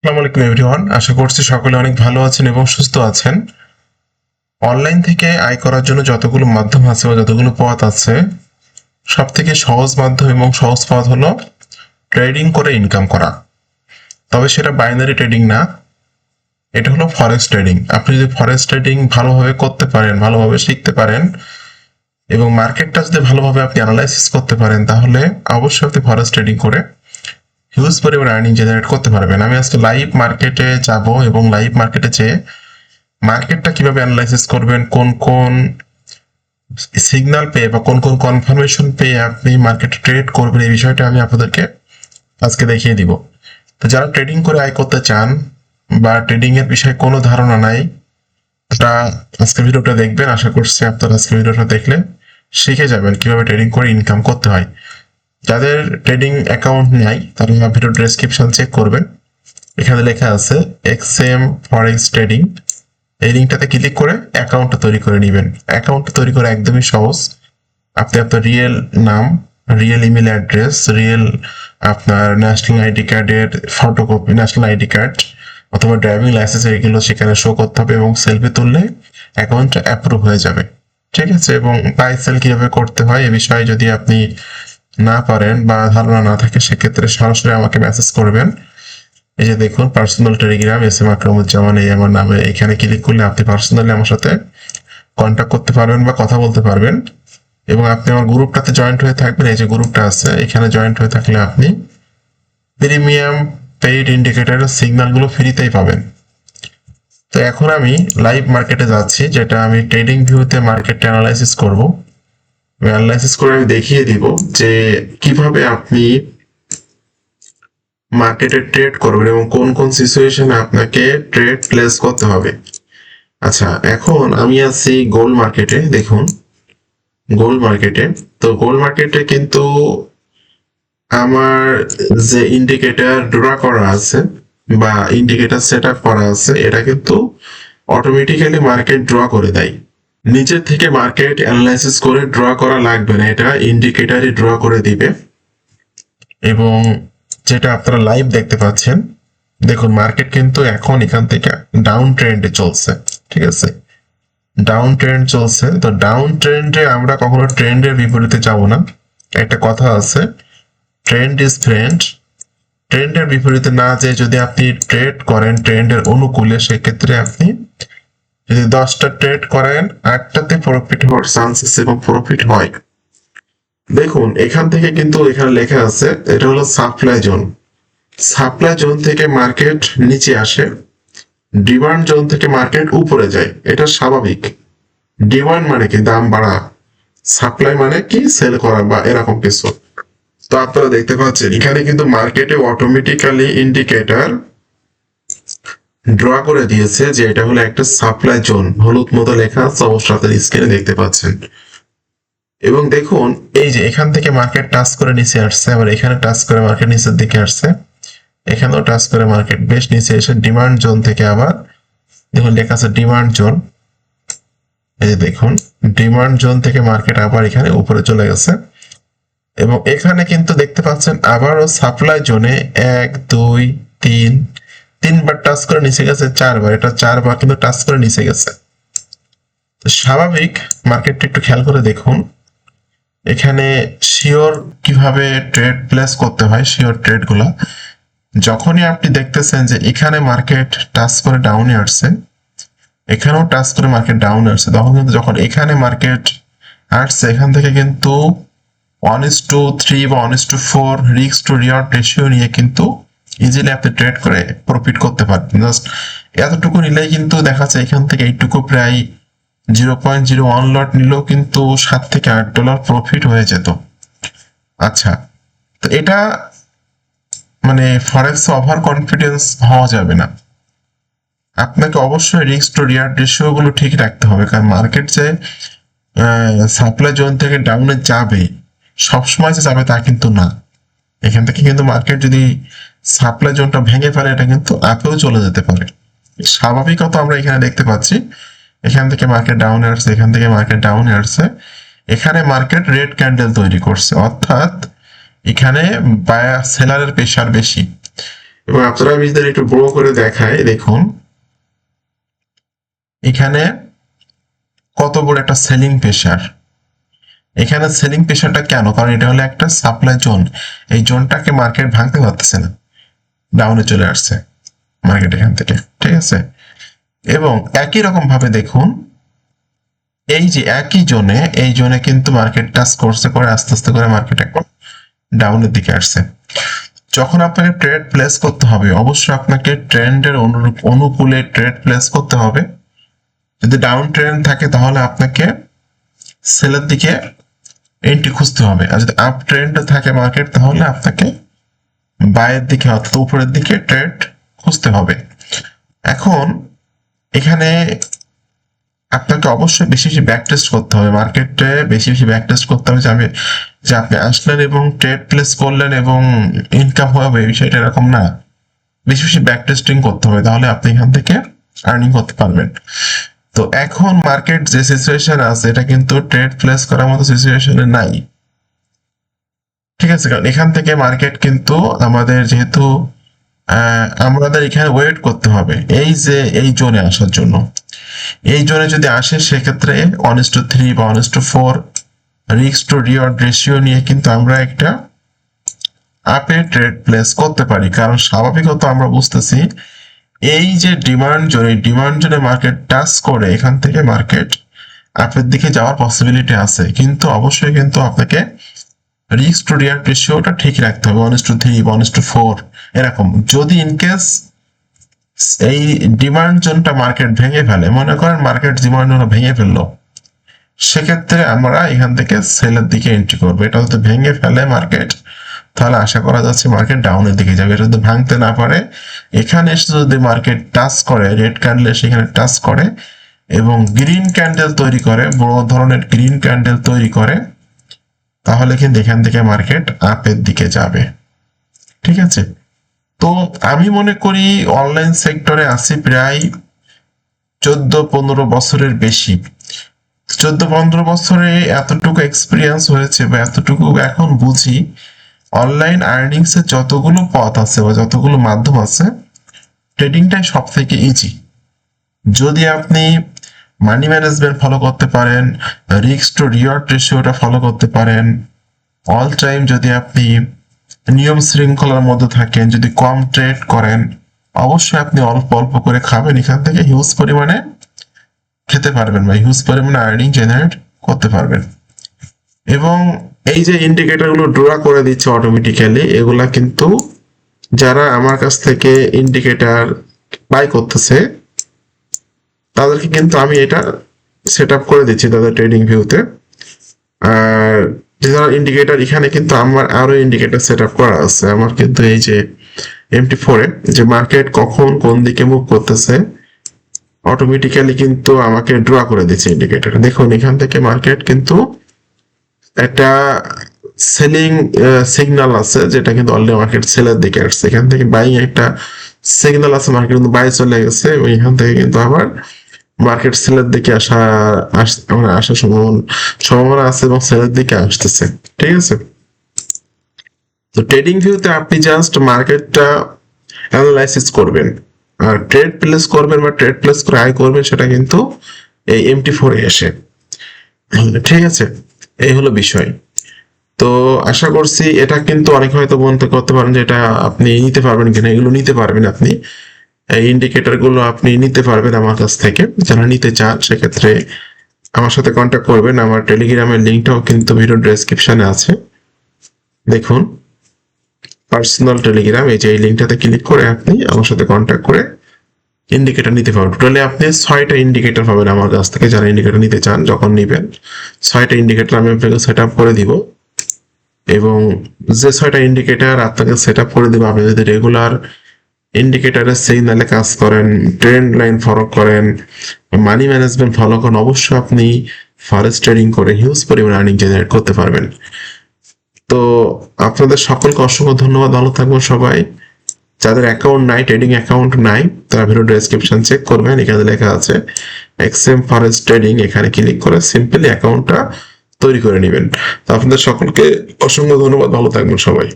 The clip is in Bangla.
আসসালামু আলাইকুম এভরিওয়ান, আশা করছি সকলে অনেক ভালো আছেন এবং সুস্থ আছেন। অনলাইন থেকে আয় করার জন্য যতগুলো মাধ্যম আছে বা যতগুলো পথ আছে, সব থেকে সহজ মাধ্যম এবং সহজ পথ হলো ট্রেডিং করে ইনকাম করা। তবে সেটা বাইনারি ট্রেডিং না, এটা হলো ফরেক্স ট্রেডিং। আপনি যদি ফরেক্স ট্রেডিং ভালোভাবে করতে পারেন, ভালোভাবে শিখতে পারেন এবং মার্কেটটা যদি ভালোভাবে আপনি অ্যানালাইসিস করতে পারেন, তাহলে অবশ্যই আপনি ফরেক্স ট্রেডিং করে হিউজ পরিমাণ আর্নিং জেনারেট করতে পারবেন। আমি আজকে লাইভ মার্কেটে যাব এবং লাইভ মার্কেটে যেয়ে মার্কেটটা কিভাবে অ্যানালাইসিস করবেন, কোন কোন সিগন্যাল পেয়ে বা কোন কোন কনফার্মেশন পেয়ে আপনি মার্কেটে ট্রেড করবেন, এই বিষয়টা আমি আপনাদেরকে আজকে দেখিয়ে দিব। তো যারা ট্রেডিং করে আয় করতে চান বা ট্রেডিং এর বিষয়ে কোনো ধারণা নাই, তা আজকের ভিডিওটা দেখবেন। আশা করছি আপনারা আজকের ভিডিওটা দেখলে শিখে যাবেন কিভাবে ট্রেডিং করে ইনকাম করতে হয়। যাদের ট্রেডিং অ্যাকাউন্ট নাই তারা ভিডিও ডেসক্রিপশন চেক করবেন, এখানে লেখা আছে এক্সএম ফরেক্স ট্রেডিং। এই লিঙ্কটাতে ক্লিক করে অ্যাকাউন্টটা তৈরি করে নেবেন। অ্যাকাউন্টটা তৈরি করা একদমই সহজ। আপনি আপনার রিয়েল নাম, রিয়েল ইমেল অ্যাড্রেস, রিয়েল আপনার ন্যাশনাল আইডি কার্ডের ফটোকপি, ন্যাশনাল আইডি কার্ড অথবা ড্রাইভিং লাইসেন্স এগুলো সেখানে শো করতে হবে এবং সেলফি তুললে অ্যাকাউন্টটা অ্যাপ্রুভ হয়ে যাবে। ঠিক আছে? এবং বাই সেল কিভাবে করতে হয় এ বিষয়ে যদি আপনি না পারেন বা ধারণা না থাকে, সেক্ষেত্রে সরাসরি আমাকে মেসেজ করবেন। এই যে দেখুন, personal telegram S M Akramuzzaman, এই আমার নামে। এখানে ক্লিক করলে আপনি পার্সোনালি আমার সাথে কন্ট্যাক্ট করতে পারবেন বা কথা বলতে পারবেন এবং আপনি আমার গ্রুপটাতে জয়েন্ট হয়ে থাকবেন। এই যে গ্রুপটা আছে, এখানে জয়েন্ট হয়ে থাকলে আপনি প্রিমিয়াম পেইড ইন্ডিকেটরের সিগন্যালগুলো ফ্রিতেই পাবেন। তো এখন আমি লাইভ মার্কেটে যাচ্ছি, যেটা আমি ট্রেডিং ভিউতে মার্কেট অ্যানালাইসিস করব। অ্যানালাইসিস করে আমি দেখিয়ে দিব যে কিভাবে আপনি মার্কেটে ট্রেড করবেন এবং কোন কোন সিচুয়েশনে আপনাকে ট্রেড প্লেস করতে হবে। আচ্ছা, এখন আমি আছি গোল্ড মার্কেটে। দেখুন, গোল্ড মার্কেটে, তো গোল্ড মার্কেটে কিন্তু আমার যে ইন্ডিকেটর ড্র করা আছে বা ইন্ডিকেটর সেট আপ করা আছে, এটা কিন্তু অটোমেটিক্যালি মার্কেট ড্র করে দেয়। নিজের থেকে মার্কেট অ্যানালাইসিস করে ড্র করা লাগবে না, এটা ইন্ডিকেটরই ড্র করে দিবে। এবং যেটা আপনারা লাইভ দেখতে পাচ্ছেন, দেখুন মার্কেট কিন্তু এখন এখান থেকে ডাউন ট্রেন্ডে চলছে। ঠিক আছে, ডাউন ট্রেন্ড চলছে। তো ডাউন ট্রেন্ডে আমরা কখনো ট্রেন্ডের বিপরীতে যাব না। একটা কথা আছে, ট্রেন্ড ইজ ফ্রেন্ড। ট্রেন্ডের বিপরীতে না যে যদি আপনি ট্রেড করেন ট্রেন্ডের অনুকূলে, সেক্ষেত্রে আপনি যদি 10টা ট্রেড করেন 8টাতে প্রফিট হওয়ার চান্সেস এবং প্রফিট হয়। দেখুন এখান থেকে কিন্তু এখানে লেখা আছে এটা হলো সাপ্লাই জোন। সাপ্লাই জোন থেকে মার্কেট নিচে আসে, ডিমান্ড জোন থেকে মার্কেট উপরে যায়, এটা স্বাভাবিক। ডিমান্ড মানে কি? দাম বাড়া। সাপ্লাই মানে কি? সেল করা বা এরকম কিছু। তো আপনারা দেখতে পাচ্ছেন এখানে কিন্তু মার্কেটে অটোমেটিক্যালি ইন্ডিকেটর ড্র করে দিয়েছে যে এটা হলো একটা সাপ্লাই জোন। হলুদ মতো লেখা আছে, অবশ্যই আপনার স্ক্রিনে দেখতে পাচ্ছেন। এবং দেখুন এই যে এখান থেকে মার্কেট টাচ করে নিচে আসছে, আবার এখানে টাচ করে মার্কেট নিচের দিকে আসছে, এখানেও টাচ করে মার্কেট বেশ নিচে এসে ডিমান্ড জোন থেকে আবার দেখুন লেখা আছে ডিমান্ড জোন। এই যে দেখুন, ডিমান্ড জোন থেকে মার্কেট আবার এখানে উপরে চলে গেছে এবং এখানে কিন্তু দেখতে পাচ্ছেন আবারও সাপ্লাই জোনে 1 2 3 তিনবার টাচ করে নিচে গেছে, 4বার। এটা 4বার কিন্তু টাচ করে নিচে গেছে। তো স্বাভাবিক। মার্কেটটা একটু খেয়াল করে দেখুন, এখানে শিওর কিভাবে ট্রেড প্লেস করতে হয়, শিওর ট্রেড গুলা যখনই আপনি দেখতেছেন যে এখানে মার্কেট টাচ করে ডাউনে আসছে, এখানেও টাচ করে মার্কেট ডাউনে আসছে, তখন কিন্তু যখন এখানে মার্কেট আসছে এখান থেকে কিন্তু 1:3 বা 1:4 রিস্ক টু রিওয়ার্ড রেশিও নিয়ে কিন্তু ইজিলি আপনি ট্রেড করে প্রফিট করতে পারবেন। জাস্ট এতটুকু নিলেই কিন্তু দেখা যাচ্ছে এখান থেকে এইটুকু প্রায় 0.01 লট নিলেও কিন্তু $7 থেকে $8 প্রফিট হয়ে যেত। আচ্ছা, তো এটা মানে ফরেক্স ওভার কনফিডেন্স হওয়া যাবে না। আপনাকে অবশ্যই রিস্ক টু রিওয়ার্ড রেশিও গুলো ঠিক রাখতে হবে, কারণ মার্কেট যে সাপ্লাই জোন থেকে ডাউনে যাবে সবসময় যে যাবে তা কিন্তু না। এখান থেকে কিন্তু মার্কেট যদি সাপ্লাই জোনটা ভেঙে ফেলে, এটা কিন্তু আপেও চলে যেতে পারে। স্বাভাবিকত আমরা এখানে দেখতে পাচ্ছি এখান থেকে মার্কেট ডাউনে আসছে, এখান থেকে মার্কেট ডাউনে আসছে, এখানে মার্কেট রেড ক্যান্ডেল তৈরি করছে, অর্থাৎ এখানে সেলারের প্রেশার বেশি এবং আপনারা আমি যদি একটু বড় করে দেখাই, দেখুন এখানে কত বড় একটা সেলিং প্রেসার। এখানে সেলিং প্রেসারটা কেন? কারণ এটা হলো একটা সাপ্লাই জোন। এই জোনটাকে মার্কেট ভাঙতে পারতেছে না, ডাউনে চলে আসছে মার্কেট এখান থেকে, ঠিক আছে। এবং একই রকম ভাবে দেখুন, এই যে একই জোনে, এই জোনে কিন্তু মার্কেট টাচ করছে, করে আস্তে আস্তে করে মার্কেট এখন ডাউনের দিকে আসছে। যখন আপনাকে ট্রেড প্লেস করতে হবে, অবশ্যই আপনাকে ট্রেন্ডের অনুকূলে ট্রেড প্লেস করতে হবে। যদি ডাউন ট্রেন্ড থাকে তাহলে আপনাকে সেলের দিকে এন্ট্রি খুঁজতে হবে, আর যদি আপ ট্রেন্ডে থাকে মার্কেট তাহলে আপনাকে বায়ের দিকে অর্থাৎ উপরের দিকে ট্রেড খুঁজতে হবে। এখন এখানে আপনাকে অবশ্যই বেশি বেশি ব্যাক টেস্ট করতে হবে, মার্কেটে বেশি বেশি ব্যাক টেস্ট করতে হবে যে আপনি আসলেন এবং ট্রেড প্লেস করলেন এবং ইনকাম হবে, বিষয়টা এরকম না। বেশি বেশি ব্যাক টেস্টিং করতে হবে, তাহলে আপনি এখান থেকে আর্নিং করতে পারবেন। তো এখন মার্কেট যে সিচুয়েশন আছে এটা কিন্তু ট্রেড প্লেস করার মতো সিচুয়েশনে নাই, ঠিক আছে। কারণ এখান থেকে মার্কেট কিন্তু আমাদের যেহেতু আমাদের এখানে ওয়েট করতে হবে এই যে এই জোনে আসার জন্য। এই জোনে যদি আসে সেক্ষেত্রে 1:3 বা 1:4 রিস্ক টু রিওয়ার্ড রেশিও নিয়ে কিন্তু আমরা একটা আপে ট্রেড প্লেস করতে পারি। কারণ স্বাভাবিকত আমরা বুঝতেছি এই যে ডিমান্ড জোনে মার্কেট টাচ করে এখান থেকে মার্কেট আপের দিকে যাওয়ার পসিবিলিটি আছে, কিন্তু অবশ্যই কিন্তু আপনাকে রিস্ক টু রিওয়ার্ড রেশিওটা ঠিক রাখতে হবে 1:3 বা 1:4 এরকম। যদি ইনকেস এই ডিমান্ড জোনটা মার্কেট ভেঙে ফেলে, মনে করেন মার্কেট ডিমান্ড জোন ভেঙে ফেললো, সেক্ষেত্রে আমরা এখান থেকে সেলের দিকে এন্ট্রি করবো। এটা যদি ভেঙে ফেলে মার্কেট, তাহলে আশা করা যাচ্ছে মার্কেট ডাউনের দিকে যাবে। এটা যদি ভাঙতে না পারে, এখানে এসে যদি মার্কেট টাচ করে, রেড ক্যান্ডেল সেখানে টাচ করে এবং গ্রিন ক্যান্ডেল তৈরি করে, বড় ধরনের গ্রিন ক্যান্ডেল তৈরি করে, তাহলে কিন্তু এখান থেকে মার্কেট আপের দিকে যাবে, ঠিক আছে। তো আমি মনে করি অনলাইন সেক্টরে আছি প্রায় 14-15 বছরের বেশি। 14-15 বছরে এতটুকু এক্সপিরিয়েন্স হয়েছে বা এতটুকু এখন বুঝি, অনলাইন আর্নিংস এর যতগুলো পথ আছে বা যতগুলো মাধ্যম আছে, ট্রেডিংটাই সব থেকে ইজি। যদি আপনি মানি ম্যানেজমেন্ট ফলো করতে পারেন, রিস্ক টু রিওয়ার্ড রেশিওটা ফলো করতে পারেন, অল টাইম যদি আপনি নিয়ম শৃঙ্খলার মধ্যে থাকেন, যদি কম ট্রেড করেন, অবশ্যই আপনি অল্প অল্প করে খাবেন, এখান থেকে হিউজ পরিমাণে খেতে পারবেন বা হিউজ পরিমাণে আর্নিং জেনারেট করতে পারবেন। এবং এই যে ইন্ডিকেটর গুলো ড্র করে দিচ্ছে অটোমেটিক্যালি, এগুলা কিন্তু যারা আমার কাছ থেকে ইন্ডিকেটর বাই করতেছে তাদেরকে কিন্তু আমি এটা সেট আপ করে দিচ্ছি তাদের ট্রেডিং ভিউতে। আর যারা ইন্ডিকেটর, এখানে কিন্তু আমার আরো ইন্ডিকেটর সেট আপ করা আছে। আমার কিন্তু এই যে MT4 এ যে মার্কেট কখন কোন দিকে মুভ করতেছে অটোমেটিক্যালি কিন্তু আমাকে ড্র করে দিচ্ছে ইন্ডিকেটর। দেখুন এখান থেকে মার্কেট কিন্তু একটা সেলিং সিগন্যাল আছে, যেটা কিন্তু অলরেডি মার্কেট সেলের দিকে আসছে। এখান থেকে বাইং একটা সিগন্যাল আছে, মার্কেট কিন্তু বাই চলে গেছে এবং এখান থেকে কিন্তু আবার মার্কেট সেলের দিকে আসার সম্ভাবনা আছে এবং সেলের দিকে আসতেছে, ঠিক আছে। তো ট্রেডিং ভিউতে আপনি জাস্ট মার্কেটটা অ্যানালাইসিস করবেন, আর ট্রেড প্লেস করবেন বা ট্রেড প্লেস করে আয় করবেন সেটা কিন্তু এই MT4 এ এসে, ঠিক আছে। এই হলো বিষয়। তো আশা করছি এটা কিন্তু অনেক হয়তো বলতে করতে পারেন যে এটা আপনি নিতে পারবেন কিনা। এগুলো নিতে পারবেন, আপনি এই ইন্ডিকেটর গুলো আপনি নিতে পারবেন আমার কাছ থেকে। যারা নিতে চান সেক্ষেত্রে আমার সাথে কন্ট্যাক্ট করবেন। আমার টেলিগ্রামের লিঙ্কটাও কিন্তু ভিডিও ডেসক্রিপশনে আছে, দেখুন পার্সোনাল টেলিগ্রাম। এই যে এই লিঙ্কটাতে ক্লিক করে আপনি আমার সাথে কন্ট্যাক্ট করে ইন্ডিকেটর নিতে পারবেন। টোটালি আপনি 6টা ইন্ডিকেটর পাবেন আমার কাছ থেকে। যারা ইন্ডিকেটর নিতে চান, যখন নিবেন 6টা ইন্ডিকেটর আমি আপনাকে সেট আপ করে দিব, এবং যে 6টা ইন্ডিকেটর আপনাকে সেট আপ করে দিব, আপনি যদি রেগুলার ইন্ডিকেটরের সিগনালে কাজ করেন, ট্রেন্ড লাইন ফলো করেন, মানি ম্যানেজমেন্ট ফলো করেন, অবশ্যই আপনি ফরেক্স ট্রেডিং করে হিউজ পরিমাণ আর্নিং জেনারেট করতে পারবেন। তো আপনাদের সকলকে অসংখ্য ধন্যবাদ, ভালো থাকবেন সবাই। যাদের অ্যাকাউন্ট নাই, ট্রেডিং অ্যাকাউন্ট নাই, তারা ভিডিও ডেসক্রিপশন চেক করবেন, এখানে লেখা আছে XM ফরেক্স ট্রেডিং, এখানে ক্লিক করে সিম্পলি অ্যাকাউন্টটা তৈরি করে নেবেন। তো আপনাদের সকলকে অসংখ্য ধন্যবাদ, ভালো থাকবেন সবাই।